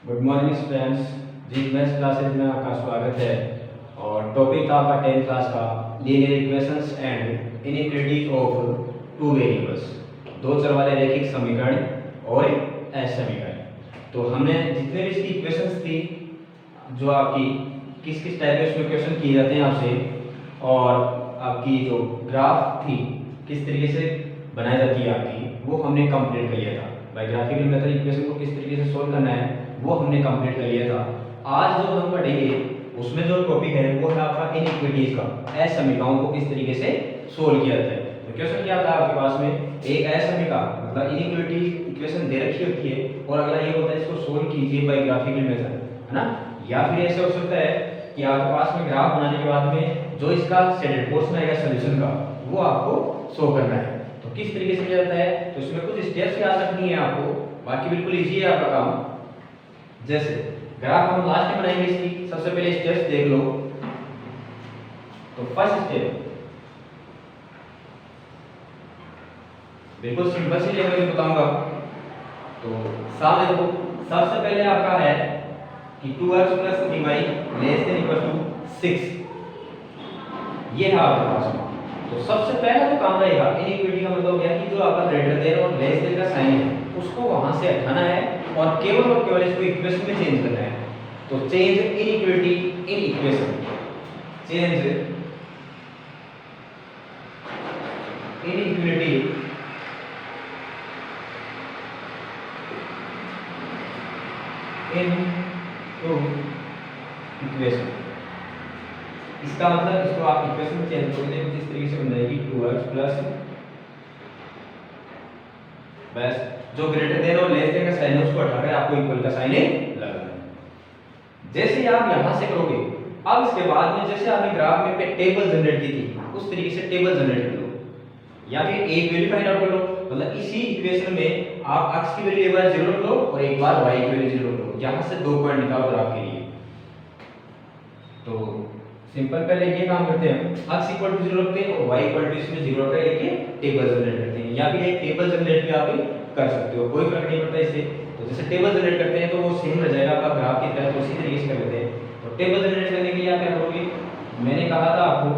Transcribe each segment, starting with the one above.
Good morning students. जी maths classes में आपका स्वागत है और टॉपिक था आपका 10th क्लास का linear equations and inequalities of two variables, दो चर वाले रैखिक समीकरण और असमीकरण। तो हमने जितने भी इसकी इक्वेशंस थी जो आपकी किस किस टाइप के क्वेश्चन किए जाते हैं आपसे, और आपकी जो ग्राफ थी किस तरीके से बनाई जाती है आपकी, वो हमने कंप्लीट कर लिया था। बाय ग्राफिकल मेथड इक्वेशन को किस तरीके से सोल्व करना है वो हमने कंप्लीट कर लिया था। आज जो हम पढ़ेंगे उसमें जो टॉपिक है वो है आपका इनइक्वालिटीज का, असमीकरणों को किस तरीके से सोल्व किया जाता है। तो क्वेश्चन क्या था आपके पास में, एक असमीकरण मतलब इनइक्वालिटी इक्वेशन दे रखी होती है और अगला ये होता है इसको सोल्व कीजिए बाय ग्राफिकल मेथड, है ना। या फिर ऐसे हो सकता है कि आपके पास में ग्राफ बनाने के बाद में जो इसका शेडेड पोर्शन आएगा सॉल्यूशन का वो आपको शो करना है। तो किस तरीके से किया जाता है, तो इसमें कुछ स्टेप्स याद रखनी है आपको, बाकी बिल्कुल इजी है आपका काम। जैसे ग्राफ हम लास्ट में बनाएंगे, इसकी सबसे पहले स्टेप्स देख लो। तो फर्स्ट स्टेप बिल्कुल सिंपल सी लेवल में बताऊंगा। तो साथ देखो, सबसे पहले आपका है कि 2x + 3y < 6, ये है आपके पास में। तो सबसे पहला जो काम रहेगा इनइक्वालिटी का मतलब क्या कि जो आपका ग्रेटर देन और लेस देन का साइन है उसको वहां से हटाना है और केवल इसको इक्वेशन में चेंज करना है। तो change inequality in equation, change inequality into equation. इसका मतलब इसको आप इक्वेशन में चेंज करोगे तो इस तरीके से बन जाएगी 2x प्लस बस जो ग्रेटर देन और लेस देन का साइन है उसको हटाकर आपको इक्वल का साइन लगाना है। जैसे ही आप यहां से करोगे, अब इसके बाद में जैसे आपने ग्राफ में पे टेबल जनरेट की थी उस तरीके से टेबल जनरेट कर लो, या फिर एक वैल्यू फाइंड आउट कर लो। मतलब इसी इक्वेशन में आप x की वैल्यू एक बार 0 रख लो और एक बार y की वैल्यू 0 रख लो, यहां से दो पॉइंट निकालो ग्राफ के लिए। तो सिंपल पहले ये काम करते हैं, x = 0 रखते हैं और y इसमें 0 रखकर एक टेबल जनरेट करते हैं, या फिर एक टेबल जनरेट भी आप कर सकते हो, कोई फर्क नहीं पड़ता इससे। तो जैसे टेबल जनरेट करते हैं तो वो सेम रह जाएगा आपका ग्राफ की तरह, तो उसी तरीके से कर लेते हैं। तो टेबल जनरेट करने के लिए आप क्या करोगे, मैंने कहा था आपको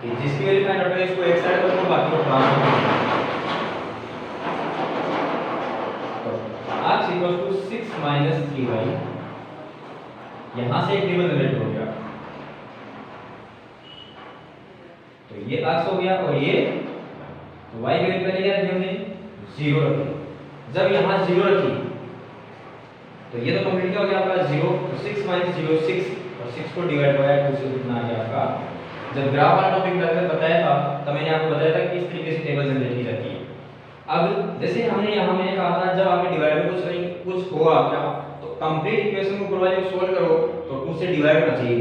कि जिसकी वैल्यू फाइंड आउट करें इसको एक साइड कर दो, बाकी को ट्रांसफर कर दो। x = 6 - 3y, यहां से एक टेबल जनरेट हो गया। तो ये x हो गया और ये तो y की वैल्यू पहले क्या रखी हमने 0 रखी। जब यहां 0 रखी तो ये तो कंप्लीट क्या हो गया आपका 0, तो 6 - 0 6, और 6 को डिवाइड बाय 2 से कितना आ गया आपका। जब ग्राफ वाला टॉपिक मैंने बताया था तब मैंने आपको बताया था कि इस तरीके से टेबल जनरेट की जाती है। अब जैसे हमने यहां मैंने कहा था जब आपके डिवाइड में कुछ हुआ क्या, तो कंप्लीट इक्वेशन को ऊपर वाले को सोल्व करो तो 2 से डिवाइड होना चाहिए।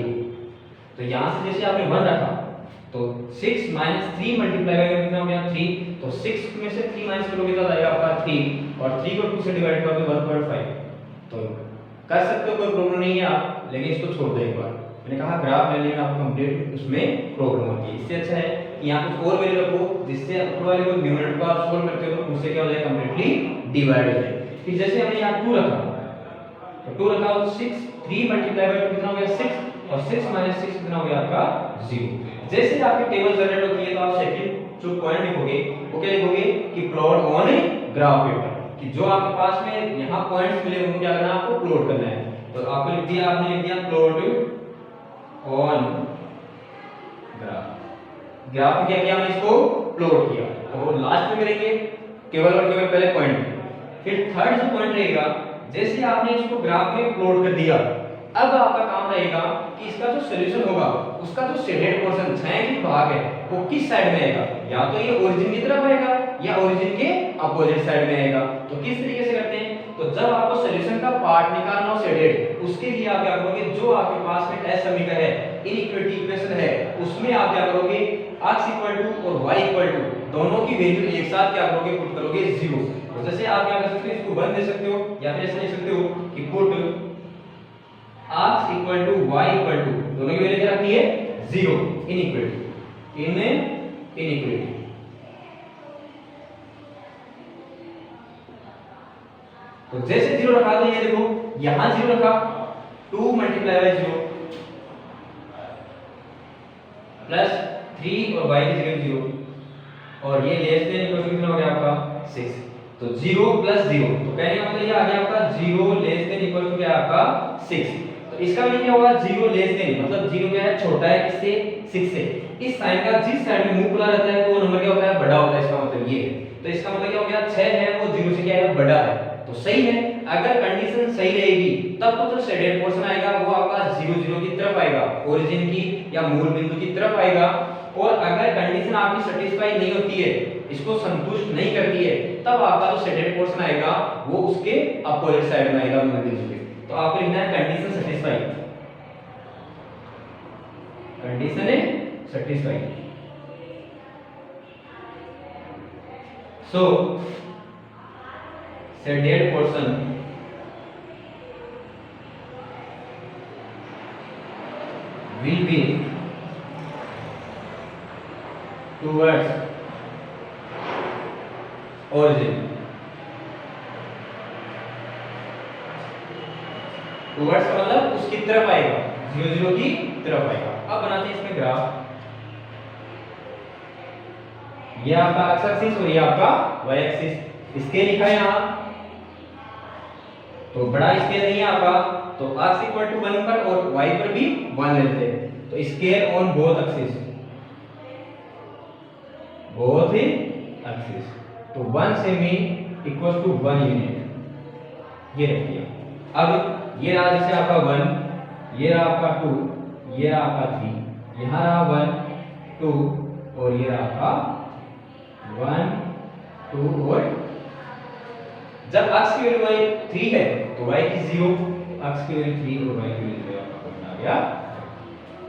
तो यहां से जैसे आपने 1 रखा तो 6 - 3 मल्टीप्लाई करेंगे कितना हो गया 3, तो 6 में से 3 माइनस करोगे तो आएगा आपका 3, और 3 को 2 से डिवाइड करोगे 1.5। तो कर सकते हो, कोई प्रॉब्लम नहीं है आप, लेकिन इसको छोड़ दो एक बार। मैंने कहा ग्राफ लेने में आपको कंप्लीट उसमें प्रॉब्लम होती है, इससे अच्छा है कि यहां कुछ और वैल्यू रखो जिससे ऊपर वाले को न्यूमरेटर को आप सोल्व करते हो तो उससे क्या हो जाए कंप्लीटली डिवाइड हो जाए। फिर जैसे हमने यहां 2 रखा तो 2 रखा और 6 3 मल्टीप्लाई बाय 2 कितना हो गया 6, और 6 - 6 कितना हो गया आपका 0। जैसे आपकी टेबल जनरेट होती है तो आप सेकंड जो पॉइंट लिखोगे वो क्या लिखोगे कि प्लॉट ऑन ग्राफ पेपर, कि जो आपके पास में यहां पॉइंट्स मिले उनको क्या करना है आपको प्लॉट करना है। तो आपको लिख दिया, आपने लिख दिया प्लॉट ऑन ग्राफ। ग्राफ में क्या किया हमने इसको प्लॉट किया, और लास्ट में करेंगे केवल और केवल पहले पॉइंट। फिर थर्ड जो पॉइंट रहेगा जैसे आपने इसको ग्राफ में प्लॉट कर दिया, अब आपका काम रहेगा कि इसका जो सॉल्यूशन होगा उसका जो शेडेड पोर्शन छायांकित भाग है वो किस साइड में आएगा, या तो ये ओरिजिन की तरफ आएगा या ओरिजिन के अपोजिट साइड में आएगा। तो किस तरीके से करते हैं, तो जब आपको सॉल्यूशन का पार्ट निकालना हो शेडेड, उसके लिए आप क्या करोगे, जो आपके पास में असमीकरण है इनइक्वालिटी इक्वेशन है उसमें आप क्या करोगे x = और y = दोनों की वैल्यू एक साथ क्या करोगे पुट करोगे 0। तो जैसे आप क्या कर सकते हो, इसको 1 दे सकते हो या फिर ऐसे लिख सकते हो कि पुट x = y = दोनों की वैल्यू क्या रखनी है 0 इनइक्वालिटी इनइक्वालिटी। तो जैसे 0 रखा तो ये देखो यहाँ 0 रखा, 2 मल्टीप्लाई बाय 0 प्लस 3 और y की जगह 0, और ये लेस देन इक्वल टू कितना हो गया आपका 6। तो 0 प्लस 0, तो कहने का मतलब ये आ गया आपका 0 लेस देन इक्वल टू क्या है आपका 6। तो इसका मतलब क्या होगा 0 लेस देन, मतलब 0 क्या है छोटा है किससे 6 से। इस साइन का जिस साइड में मुंह खुला रहता है तो वो नंबर क्या होता है बड़ा होता है, इसका मतलब ये है। तो इसका मतलब क्या हो गया 6 है वो 0 से क्या है बड़ा है, तो सही है। अगर कंडीशन सही रहेगी तब तो जो शेडेड पोर्शन आएगा वो आपका 0 0 की तरफ आएगा, ओरिजिन की या मूल बिंदु की तरफ आएगा। और अगर कंडीशन आपकी सेटिस्फाई नहीं होती है, इसको संतुष्ट नहीं करती है, तब आपका जो शेडेड पोर्शन आएगा वो उसके अपोजिट साइड में आएगा मूल बिंदु के। तो आपको लिखना है कंडीशन सेटिस्फाई, कंडीशन है satisfy. So shaded portion will be towards origin, towards का मतलब उसकी तरफ आएगा, 0 0 की तरफ आएगा। अब बनाते हैं इसमें ग्राफ। ये आपका x एक्सिस और ये आपका y एक्सिस, स्केल लिखा है यहाँ, तो बड़ा स्केल नहीं है आपका, तो x इक्वल टू 1 पर और y पर भी 1 लेते हैं। तो scale on both axis, both he axis, तो 1 सेमी इक्वल टू 1 यूनिट, ये रख दिया। अब ये रहा जैसे आपका 1, ये रहा आपका 2, ये रहा आपका 3, यहाँ रहा 1 2 और ये रहा आपका 1 2 और जब x की वैल्यू 3 है तो y की 0, x की वैल्यू 3 और y की वैल्यू 0 आपका क्वेश्चन आ गया।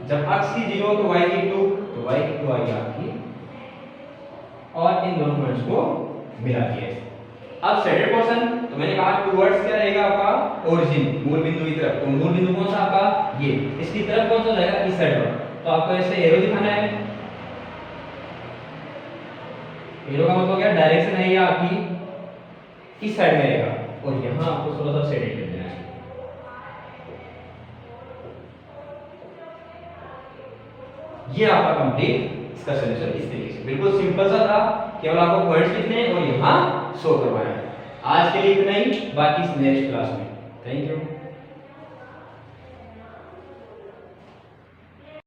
जब x की 0 तो y की 2, तो y की 2 आई आपकी, और इन दोनों पॉइंट्स को मिला दिया। अब शेडेड पोर्शन, तो मैंने कहा टुवर्ड्स क्या रहेगा आपका ओरिजिन, मूल बिंदु की तरफ। तो मूल बिंदु कौन सा आपका ये, इसकी तरफ कौन सा रहेगा इस साइड पर। तो आपको ऐसे एरो दिखाना है, एरो का मतलब क्या डायरेक्शन है ये आपकी इस साइड में रहेगा, और यहां आपको थोड़ा सा शेडेड कर देना है। ये आपका कंप्लीट इसका सॉल्यूशन इस तरीके से, बिल्कुल सिंपल सा था, केवल आपको पॉइंट्स लिखने हैं और यहां शो करवाना है। आज के लिए इतना ही, बाकी नेक्स्ट क्लास में। Thank you.